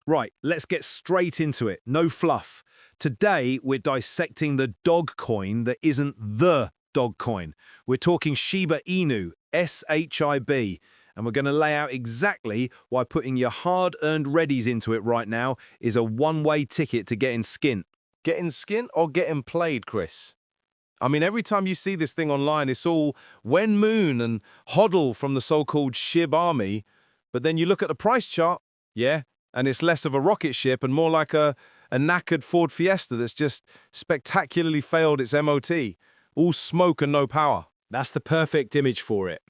Right, let's get straight into it. No fluff. Today, we're dissecting the dog coin that isn't the dog coin. We're talking Shiba Inu, SHIB, and we're going to lay out exactly why putting your hard-earned readies into it right now is a one-way ticket to getting skint. Getting skint or getting played, Chris? I mean, every time you see this thing online, it's all Wen Moon and hodl from the so-called SHIB army, but then you look at the price chart, yeah, and it's less of a rocket ship and more like a knackered Ford Fiesta that's just spectacularly failed its MOT. All smoke and no power. That's the perfect image for it.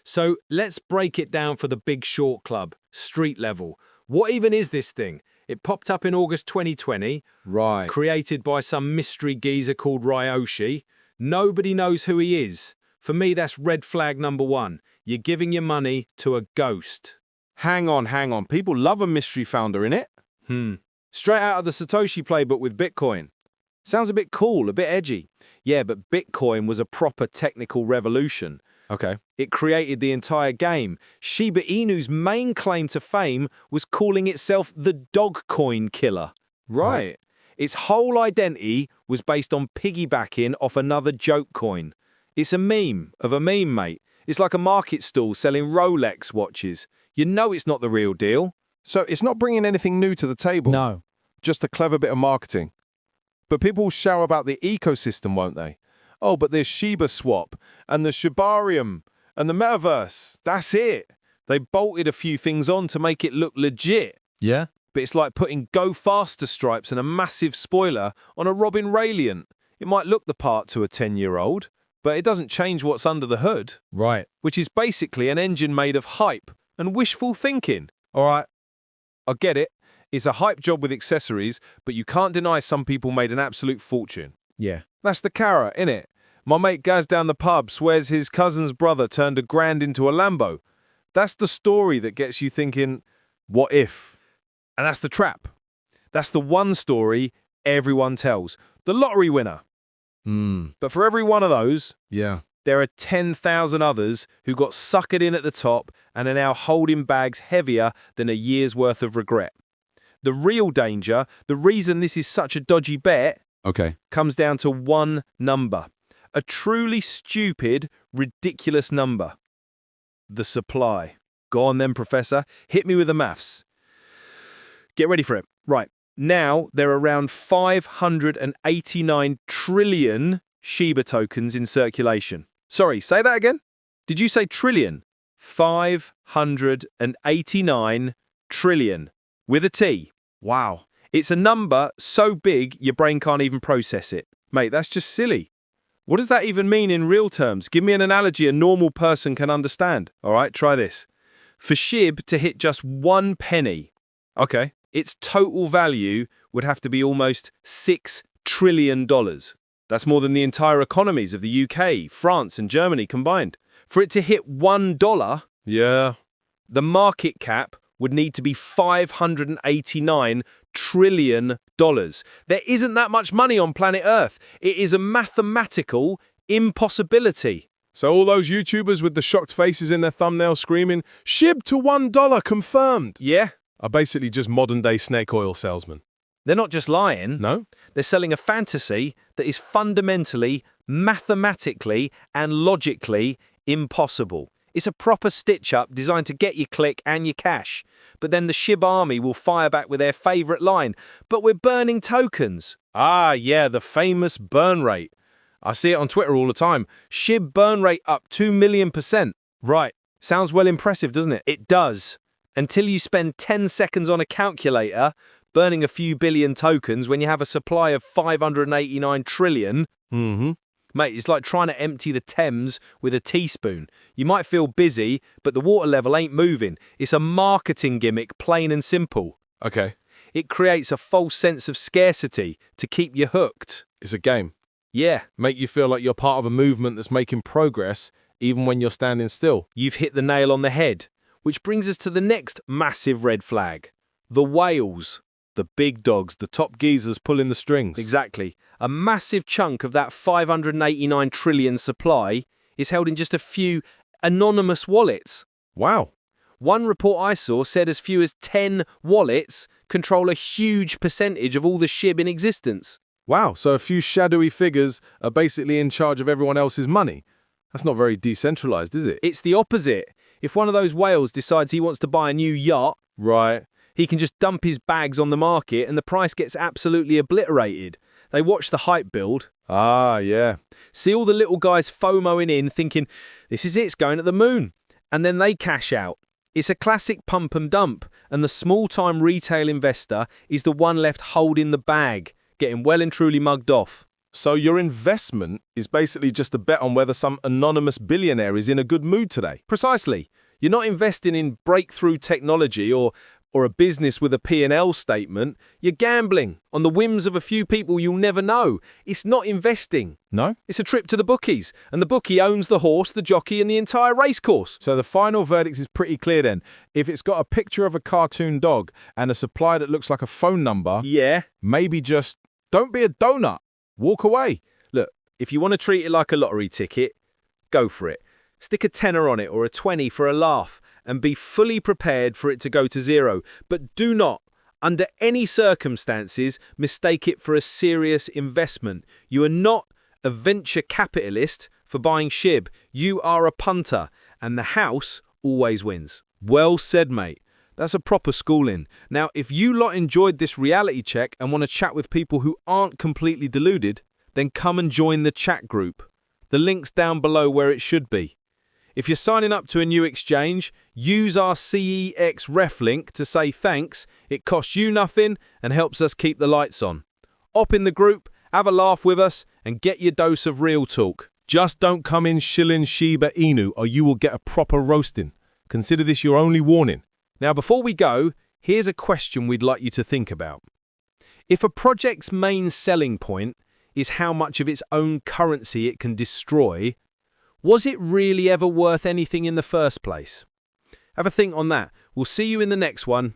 So let's break it down for the Big Short Club, street level. What even is this thing? It popped up in August 2020. Right. Created by some mystery geezer called Ryoshi. Nobody knows who he is. For me, that's red flag number one. You're giving your money to a ghost. Hang on. People love a mystery founder, innit? Straight out of the Satoshi playbook with Bitcoin. Sounds a bit cool, a bit edgy. Yeah, but Bitcoin was a proper technical revolution. Okay. It created the entire game. Shiba Inu's main claim to fame was calling itself the dog coin killer. Right. Its whole identity was based on piggybacking off another joke coin. It's a meme of a meme, mate. It's like a market stall selling Rolex watches. You know it's not the real deal. So it's not bringing anything new to the table? No. Just a clever bit of marketing. But people will shout about the ecosystem, won't they? Oh, but there's Shiba Swap, and the Shibarium, and the Metaverse. That's it. They bolted a few things on to make it look legit. Yeah? But it's like putting Go Faster stripes and a massive spoiler on a Robin Radiant. It might look the part to a 10-year-old, but it doesn't change what's under the hood. Right. Which is basically an engine made of hype and wishful thinking. All right. I get it. It's a hype job with accessories, but you can't deny some people made an absolute fortune. Yeah. That's the carrot, innit? My mate Gaz down the pub swears his cousin's brother turned $1,000 into a Lambo. That's the story that gets you thinking, what if? And that's the trap. That's the one story everyone tells. The lottery winner. But for every one of those, Yeah. there are 10,000 others who got suckered in at the top and are now holding bags heavier than a year's worth of regret. The real danger, the reason this is such a dodgy bet, Okay. comes down to one number. A truly stupid, ridiculous number. The supply. Go on then, Professor. Hit me with the maths. Get ready for it. Right. Now, there are around 589 trillion Shiba tokens in circulation. Sorry, say that again? Did you say trillion? 589 trillion. With a T. Wow. It's a number so big your brain can't even process it. Mate, that's just silly. What does that even mean in real terms? Give me an analogy a normal person can understand. All right, try this. For SHIB to hit just 1 penny, okay, its total value would have to be almost $6 trillion. That's more than the entire economies of the UK, France, and Germany combined. For it to hit $1, Yeah. the market cap would need to be $589 trillion. There isn't that much money on planet Earth. It is a mathematical impossibility. So all those YouTubers with the shocked faces in their thumbnails screaming, SHIB to $1 confirmed, Yeah, are basically just modern-day snake oil salesmen. they're not just lying. No? They're selling a fantasy that is fundamentally, mathematically, and logically impossible. It's a proper stitch-up designed to get your click and your cash. But then the SHIB army will fire back with their favourite line, but we're burning tokens. Ah, yeah, the famous burn rate. I see it on Twitter all the time. SHIB burn rate up 2 million%. Right. Sounds well impressive, doesn't it? It does. Until you spend 10 seconds on a calculator, burning a few billion tokens when you have a supply of 589 trillion. Mate, it's like trying to empty the Thames with a teaspoon. You might feel busy, but the water level ain't moving. It's a marketing gimmick, plain and simple. Okay. It creates a false sense of scarcity to keep you hooked. It's a game. Yeah, Make you feel like you're part of a movement that's making progress, even when you're standing still. you've hit the nail on the head. Which brings us to the next massive red flag. The whales. The big dogs, the top geezers pulling the strings. Exactly. A massive chunk of that 589 trillion supply is held in just a few anonymous wallets. Wow. One report I saw said as few as 10 wallets control a huge percentage of all the SHIB in existence. Wow, so a few shadowy figures are basically in charge of everyone else's money. That's not very decentralized, is it? It's the opposite. If one of those whales decides he wants to buy a new yacht, Right. he can just dump his bags on the market and the price gets absolutely obliterated. They watch the hype build, Ah, yeah. see all the little guys FOMOing in, thinking, this is it, it's going to the moon. And then they cash out. It's a classic pump and dump, and the small-time retail investor is the one left holding the bag, getting well and truly mugged off. So your investment is basically just a bet on whether some anonymous billionaire is in a good mood today. Precisely. You're not investing in breakthrough technology or a business with a P&L statement. You're gambling on the whims of a few people you'll never know. It's not investing. No? It's a trip to the bookies, and the bookie owns the horse, the jockey, and the entire racecourse. So the final verdict is pretty clear then. If it's got a picture of a cartoon dog and a supply that looks like a phone number, Yeah. maybe just don't be a donut. Walk away. Look, if you want to treat it like a lottery ticket, go for it. Stick a tenner on it or a 20 for a laugh and be fully prepared for it to go to zero. But do not, under any circumstances, mistake it for a serious investment. You are not a venture capitalist for buying SHIB. You are a punter, and the house always wins. Well said, mate. That's a proper schooling. Now, if you lot enjoyed this reality check and want to chat with people who aren't completely deluded, then come and join the chat group. The link's down below where it should be. If you're signing up to a new exchange, use our CEX ref link to say thanks. It costs you nothing and helps us keep the lights on. Hop in the group, have a laugh with us, and get your dose of real talk. Just don't come in shilling Shiba Inu or you will get a proper roasting. Consider this your only warning. Now, before we go, here's a question we'd like you to think about. If a project's main selling point is how much of its own currency it can destroy, was it really ever worth anything in the first place? Have a think on that. We'll see you in the next one.